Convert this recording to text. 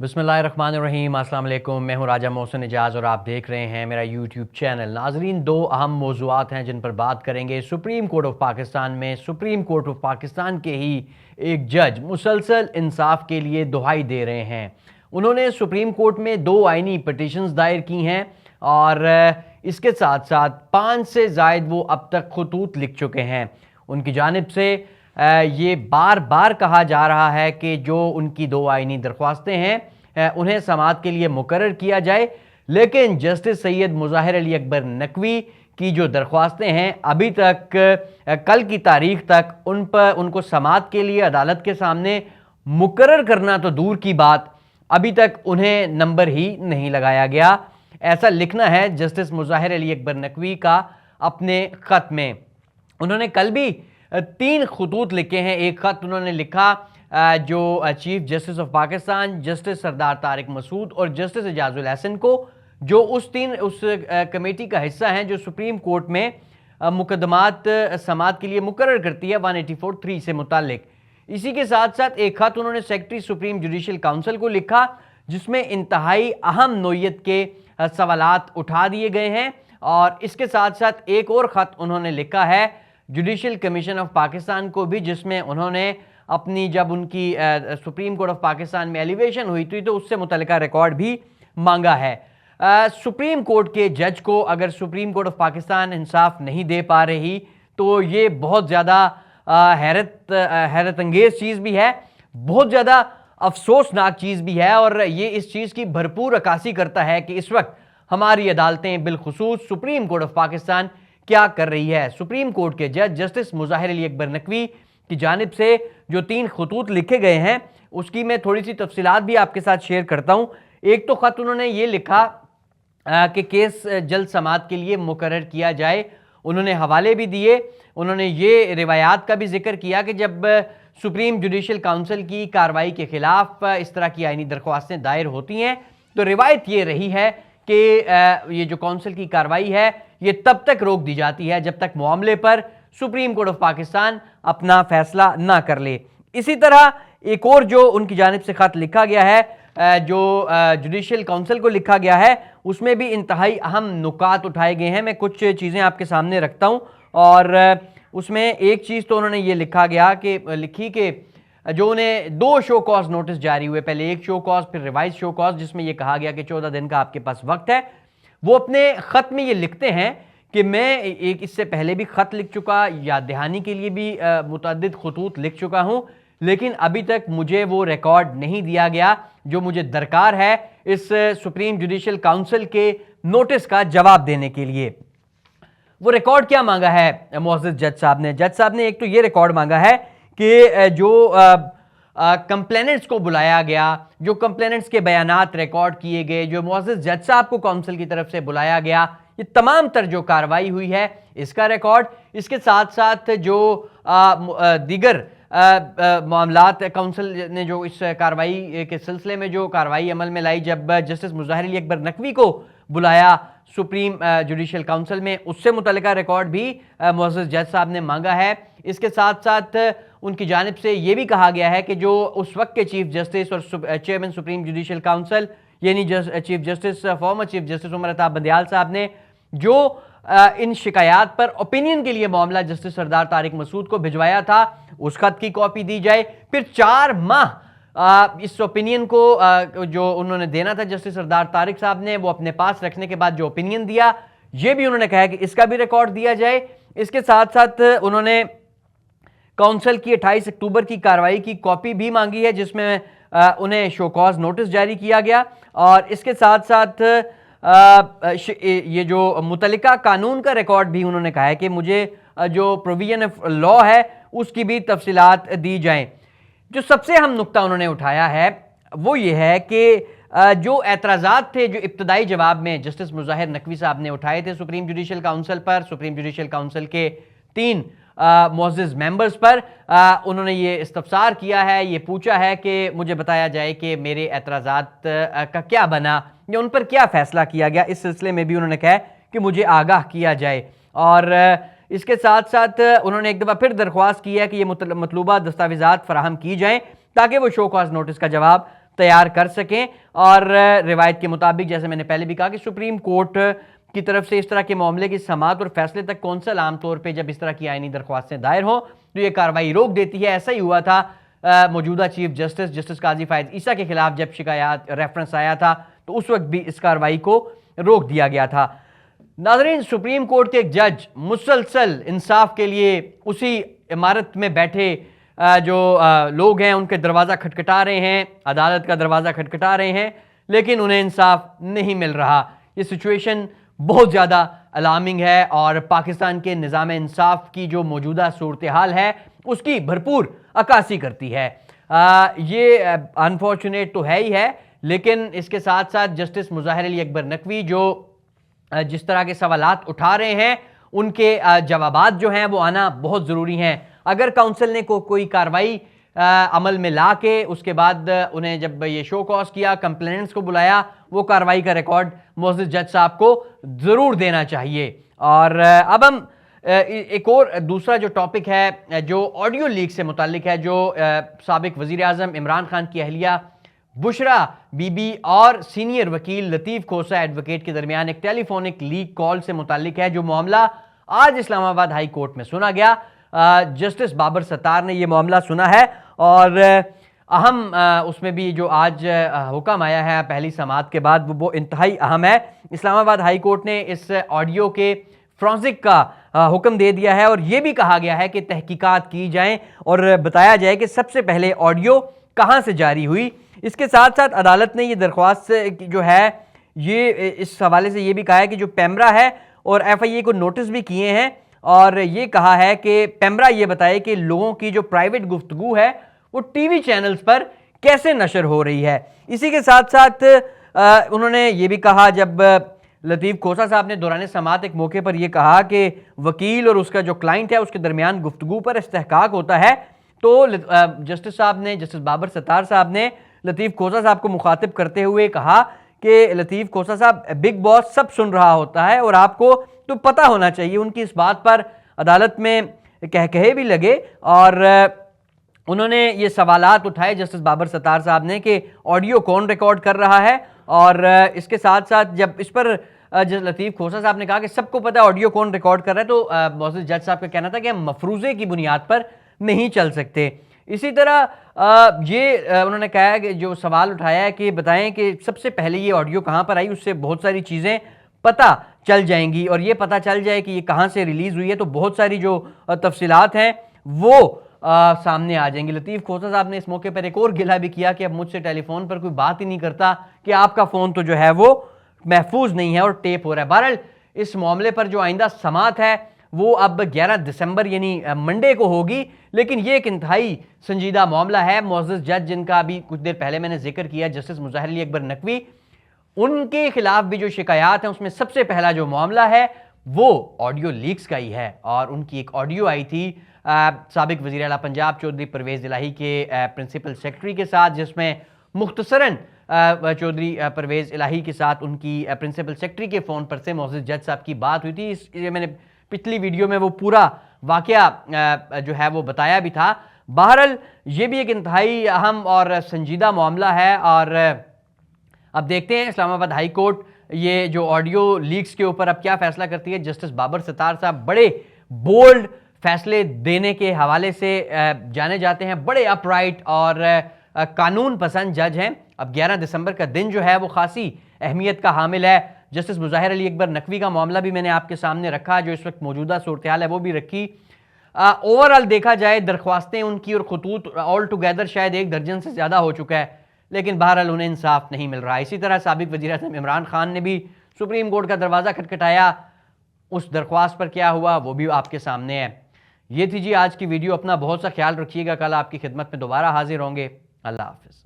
बिस्मिल्लाहिर्रहमानिर्रहीम। अस्सलाम वालेकुम। मैं हूं राजा मोहसिन एजाज और आप देख रहे हैं मेरा यूट्यूब चैनल। नाजरीन, दो अहम मौज़ूआत हैं जिन पर बात करेंगे। सुप्रीम कोर्ट ऑफ पाकिस्तान में सुप्रीम कोर्ट ऑफ पाकिस्तान के ही एक जज मुसलसल इंसाफ के लिए दुहाई दे रहे हैं। उन्होंने सुप्रीम कोर्ट में 2 आइनी पटिशन्स दायर की हैं और इसके साथ साथ 5 से ज़ायद वो अब तक खतूत लिख चुके हैं। उनकी जानिब से ये बार बार कहा जा रहा है कि जो उनकी 2 आइनी दरख्वास्तें हैं उन्हें समाअत के लिए मुकर्रर किया जाए, लेकिन जस्टिस सैयद मुज़ाहिर अली अकबर नकवी की जो दरख्वास्तें हैं अभी तक कल की तारीख तक उनको समाअत के लिए अदालत के सामने मुकर्रर करना तो दूर की बात, अभी तक उन्हें नंबर ही नहीं लगाया गया। ऐसा लिखना है जस्टिस मुज़ाहिर अली अकबर नकवी का अपने ख़त में। उन्होंने कल भी 3 खतूत लिखे हैं। एक ख़त उन्होंने लिखा जो chief justice of Pakistan justice Sardar Tariq Masood और जस्टिस एजाजुल हसन को, जो उस कमेटी का हिस्सा हैं जो सुप्रीम कोर्ट में मुकदमात समाअत के लिए मुकर्रर करती है 184(3) से मुतालिक। इसी के साथ साथ एक ख़त उन्होंने सेक्रेटरी सुप्रीम जुडिशल काउंसिल को लिखा जिसमें इंतहाई अहम नोयत के सवालात उठा दिए गए हैं। और इसके साथ साथ एक और ख़त उन्होंने लिखा है जुडिशल कमीशन ऑफ पाकिस्तान को भी, जिसमें उन्होंने अपनी जब उनकी सुप्रीम कोर्ट ऑफ पाकिस्तान में एलिवेशन हुई थी तो उससे मुतल्लिका रिकॉर्ड भी मांगा है। सुप्रीम कोर्ट के जज को अगर सुप्रीम कोर्ट ऑफ पाकिस्तान इंसाफ नहीं दे पा रही तो ये बहुत ज़्यादा हैरत अंगेज़ चीज़ भी है, बहुत ज़्यादा अफसोसनाक चीज़ भी है। और ये इस चीज़ की भरपूर अक्कासी करता है कि इस वक्त हमारी अदालतें बिलखुसूस सुप्रीम कोर्ट ऑफ पाकिस्तान क्या कर रही है। सुप्रीम कोर्ट के जज जस्टिस मुज़ाहिर अली अकबर नकवी की जानिब से जो 3 खतूत लिखे गए हैं उसकी मैं थोड़ी सी तफसीलात भी आपके साथ शेयर करता हूँ। एक तो ख़त उन्होंने ये लिखा कि केस जल्द समाअत के लिए मुकर्रर किया जाए। उन्होंने हवाले भी दिए, उन्होंने ये रिवायात का भी जिक्र किया कि जब सुप्रीम जुडिशल काउंसिल की कार्रवाई के ख़िलाफ़ इस तरह की आइनी दरख्वास्तें दायर होती हैं तो रिवायत ये रही है कि ये जो काउंसिल की कार्रवाई है ये तब तक रोक दी जाती है जब तक मामले पर सुप्रीम कोर्ट ऑफ पाकिस्तान अपना फैसला ना कर ले। इसी तरह एक और जो उनकी जानिब से ख़त लिखा गया है, जो जुडिशल काउंसिल को लिखा गया है, उसमें भी इंतहाई अहम नुकात उठाए गए हैं। मैं कुछ चीज़ें आपके सामने रखता हूँ और उसमें एक चीज़ तो उन्होंने ये लिखी कि जो उन्हें 2 शो कॉज नोटिस जारी हुए, पहले एक शो कॉज फिर रिवाइज शो कॉज, जिसमें यह कहा गया कि 14 दिन का आपके पास वक्त है। वो अपने ख़त में ये लिखते हैं कि मैं एक इससे पहले भी ख़त लिख चुका, याद दहानी के लिए भी मुतअद्दिद खतूत लिख चुका हूँ, लेकिन अभी तक मुझे वो रिकॉर्ड नहीं दिया गया जो मुझे दरकार है इस सुप्रीम जुडिशल काउंसिल के नोटिस का जवाब देने के लिए। वो रिकॉर्ड क्या मांगा है मुअज़्ज़ज़ जज साहब ने एक तो ये रिकॉर्ड मांगा है कि जो कंप्लेनेंट्स को बुलाया गया, जो कंप्लेनेंट्स के बयानात रिकॉर्ड किए गए, जो मुअज़्ज़ज़ जज साहब को काउंसिल की तरफ से बुलाया गया, ये तमाम तर जो कार्रवाई हुई है इसका रिकॉर्ड, इसके साथ साथ जो दीगर मामलात काउंसिल ने जो इस कार्रवाई के सिलसिले में जो कार्रवाई अमल में लाई, जब जस्टिस मुज़ाहिर अली अकबर नकवी को बुलाया सुप्रीम जुडिशल काउंसिल में, उससे मुतल्लिका रिकॉर्ड भी मुअज़्ज़ज़ जज साहब ने मांगा है। इसके साथ साथ उनकी जानिब से ये भी कहा गया है कि जो उस वक्त के चीफ जस्टिस और चेयरमैन सुप्रीम जुडिशल काउंसिल यानी chief justice former chief justice Umar Ata Bandial साहब ने जो इन शिकायत पर ओपिनियन के लिए मामला जस्टिस सरदार तारिक मसूद को भिजवाया था, उस खत की कॉपी दी जाए। फिर 4 माह इस ओपिनियन को जो उन्होंने देना था जस्टिस सरदार तारिक साहब ने, वो अपने पास रखने के बाद जो ओपिनियन दिया ये भी उन्होंने कहा कि इसका भी रिकॉर्ड दिया जाए। इसके साथ साथ उन्होंने काउंसिल की 28 अक्टूबर की कार्रवाई की कॉपी भी मांगी है जिसमें उन्हें शो कॉज नोटिस जारी किया गया। और इसके साथ साथ ये जो मुतल्लिका कानून का रिकॉर्ड भी उन्होंने कहा है कि मुझे जो प्रोविजन ऑफ लॉ है उसकी भी तफसीलात दी जाएं। जो सबसे अहम नुक्ता उन्होंने उठाया है वो ये है कि जो एतराज़ात थे जो इब्तदाई जवाब में जस्टिस मुज़ाहिर नकवी साहब ने उठाए थे सुप्रीम जुडिशल काउंसिल पर, सुप्रीम जुडिशल काउंसिल के 3 मुअज़्ज़ज़ मेंबर्स पर, उन्होंने ये इस्तफसार किया है, ये पूछा है कि मुझे बताया जाए कि मेरे एतराज़ात का क्या बना या उन पर क्या फ़ैसला किया गया। इस सिलसिले में भी उन्होंने कहा कि मुझे आगाह किया जाए। और इसके साथ साथ उन्होंने एक दफ़ा फिर दरख्वास्त की है कि ये मतलूबा दस्तावेज़ात फ़राहम की जाएँ ताकि वो शो कॉज नोटिस का जवाब تیار کر سکیں. اور روایت کے مطابق جیسے میں نے پہلے بھی کہا کہ سپریم کورٹ کی طرف سے اس طرح کے معاملے کی سماعت اور فیصلے تک کونسل عام طور پہ جب اس طرح کی آئینی درخواستیں دائر ہوں تو یہ کارروائی روک دیتی ہے. ایسا ہی ہوا تھا موجودہ چیف جسٹس قاضی فائز عیسیٰ کے خلاف جب شکایات ریفرنس آیا تھا تو اس وقت بھی اس کارروائی کو روک دیا گیا تھا. ناظرین، سپریم کورٹ کے ایک جج مسلسل انصاف کے لیے اسی عمارت میں بیٹھے جو لوگ ہیں ان کے دروازہ کھٹکھٹا رہے ہیں، عدالت کا دروازہ کھٹکھٹا رہے ہیں، لیکن انہیں انصاف نہیں مل رہا. یہ سچویشن بہت زیادہ الارمنگ ہے اور پاکستان کے نظام انصاف کی جو موجودہ صورتحال ہے اس کی بھرپور عکاسی کرتی ہے. یہ انفارچونیٹ تو ہے ہی ہے، لیکن اس کے ساتھ ساتھ جسٹس مظاہر علی اکبر نقوی جو جس طرح کے سوالات اٹھا رہے ہیں ان کے جوابات جو ہیں وہ آنا بہت ضروری ہیں. اگر کاؤنسل نے کوئی کارروائی عمل میں لا کے اس کے بعد انہیں جب یہ شو کاز کیا، کمپلینٹس کو بلایا، وہ کارروائی کا ریکارڈ معزز جج صاحب کو ضرور دینا چاہیے. اور اب ہم ایک اور دوسرا جو ٹاپک ہے جو آڈیو لیک سے متعلق ہے، جو سابق وزیر اعظم عمران خان کی اہلیہ بشرا بی بی اور سینئر وکیل لطیف کھوسہ ایڈوکیٹ کے درمیان ایک ٹیلی فونک لیک کال سے متعلق ہے، جو معاملہ آج اسلام آباد ہائی کورٹ میں سنا گیا. جسٹس بابر ستار نے یہ معاملہ سنا ہے اور اہم اس میں بھی جو آج حکم آیا ہے پہلی سماعت کے بعد وہ انتہائی اہم ہے. اسلام آباد ہائی کورٹ نے اس آڈیو کے فرانسک کا حکم دے دیا ہے اور یہ بھی کہا گیا ہے کہ تحقیقات کی جائیں اور بتایا جائے کہ سب سے پہلے آڈیو کہاں سے جاری ہوئی. اس کے ساتھ ساتھ عدالت نے یہ درخواست جو ہے یہ اس حوالے سے یہ بھی کہا ہے کہ جو پیمرا ہے اور ایف آئی اے کو نوٹس بھی کیے ہیں اور یہ کہا ہے کہ پیمرا یہ بتائے کہ لوگوں کی جو پرائیویٹ گفتگو ہے وہ ٹی وی چینلز پر کیسے نشر ہو رہی ہے. اسی کے ساتھ ساتھ انہوں نے یہ بھی کہا، جب لطیف کھوسہ صاحب نے دوران سماعت ایک موقع پر یہ کہا کہ وکیل اور اس کا جو کلائنٹ ہے اس کے درمیان گفتگو پر استحقاق ہوتا ہے، تو جسٹس بابر ستار صاحب نے لطیف کھوسہ صاحب کو مخاطب کرتے ہوئے کہا کہ لطیف کھوسہ صاحب، بگ باس سب سن رہا ہوتا ہے اور آپ کو تو پتہ ہونا چاہیے. ان کی اس بات پر عدالت میں کہے بھی لگے اور انہوں نے یہ سوالات اٹھائے جسٹس بابر ستار صاحب نے کہ آڈیو کون ریکارڈ کر رہا ہے. اور اس کے ساتھ ساتھ جب اس پر لطیف کھوسہ صاحب نے کہا کہ سب کو پتہ ہے آڈیو کون ریکارڈ کر رہا ہے، تو معزز جج صاحب کا کہنا تھا کہ ہم مفروضے کی بنیاد پر نہیں چل سکتے. اسی طرح یہ انہوں نے کہا کہ جو سوال اٹھایا ہے کہ بتائیں کہ سب سے پہلے یہ آڈیو کہاں پر آئی، اس سے بہت ساری چیزیں پتہ چل جائیں گی اور یہ پتہ چل جائے کہ یہ کہاں سے ریلیز ہوئی ہے تو بہت ساری جو تفصیلات ہیں وہ سامنے آ جائیں گی. لطیف کھوسہ صاحب نے اس موقع پر ایک اور گلہ بھی کیا کہ اب مجھ سے ٹیلی فون پر کوئی بات ہی نہیں کرتا کہ آپ کا فون تو جو ہے وہ محفوظ نہیں ہے اور ٹیپ ہو رہا ہے. بہرحال اس معاملے پر جو آئندہ سماعت ہے وہ اب 11 دسمبر یعنی منڈے کو ہوگی، لیکن یہ ایک انتہائی سنجیدہ معاملہ ہے. معزز جج جن کا ابھی کچھ دیر پہلے میں نے ذکر کیا، جسٹس مظاہر علی اکبر نقوی، ان کے خلاف بھی جو شکایات ہیں اس میں سب سے پہلا جو معاملہ ہے وہ آڈیو لیکس کا ہی ہے. اور ان کی ایک آڈیو آئی تھی سابق وزیر اعلیٰ پنجاب چودھری پرویز الہی کے پرنسپل سیکرٹری کے ساتھ، جس میں مختصراً چودھری پرویز الہی کے ساتھ ان کی پرنسپل سیکرٹری کے فون پر سے معزز جج صاحب کی بات ہوئی تھی. میں نے پچھلی ویڈیو میں وہ پورا واقعہ جو ہے وہ بتایا بھی تھا. بہرحال یہ بھی ایک انتہائی اہم اور سنجیدہ معاملہ ہے اور اب دیکھتے ہیں اسلام آباد ہائی کورٹ یہ جو آڈیو لیکس کے اوپر اب کیا فیصلہ کرتی ہے. جسٹس بابر ستار صاحب بڑے بولڈ فیصلے دینے کے حوالے سے جانے جاتے ہیں، بڑے اپ رائٹ اور قانون پسند جج ہیں. اب 11 دسمبر کا دن جو ہے وہ خاصی اہمیت کا حامل ہے. جسٹس مظاہر علی اکبر نقوی کا معاملہ بھی میں نے آپ کے سامنے رکھا، جو اس وقت موجودہ صورتحال ہے وہ بھی رکھی. اوورآل دیکھا جائے درخواستیں ان کی اور خطوط آل ٹوگیدر شاید 1 درجن سے زیادہ ہو چکا ہے، لیکن بہرحال انہیں انصاف نہیں مل رہا. اسی طرح سابق وزیر اعظم عمران خان نے بھی سپریم کورٹ کا دروازہ کھٹکھٹایا، اس درخواست پر کیا ہوا وہ بھی آپ کے سامنے ہے. یہ تھی جی آج کی ویڈیو. اپنا بہت سا خیال رکھیے گا، کل آپ کی خدمت میں دوبارہ حاضر ہوں گے. اللہ حافظ.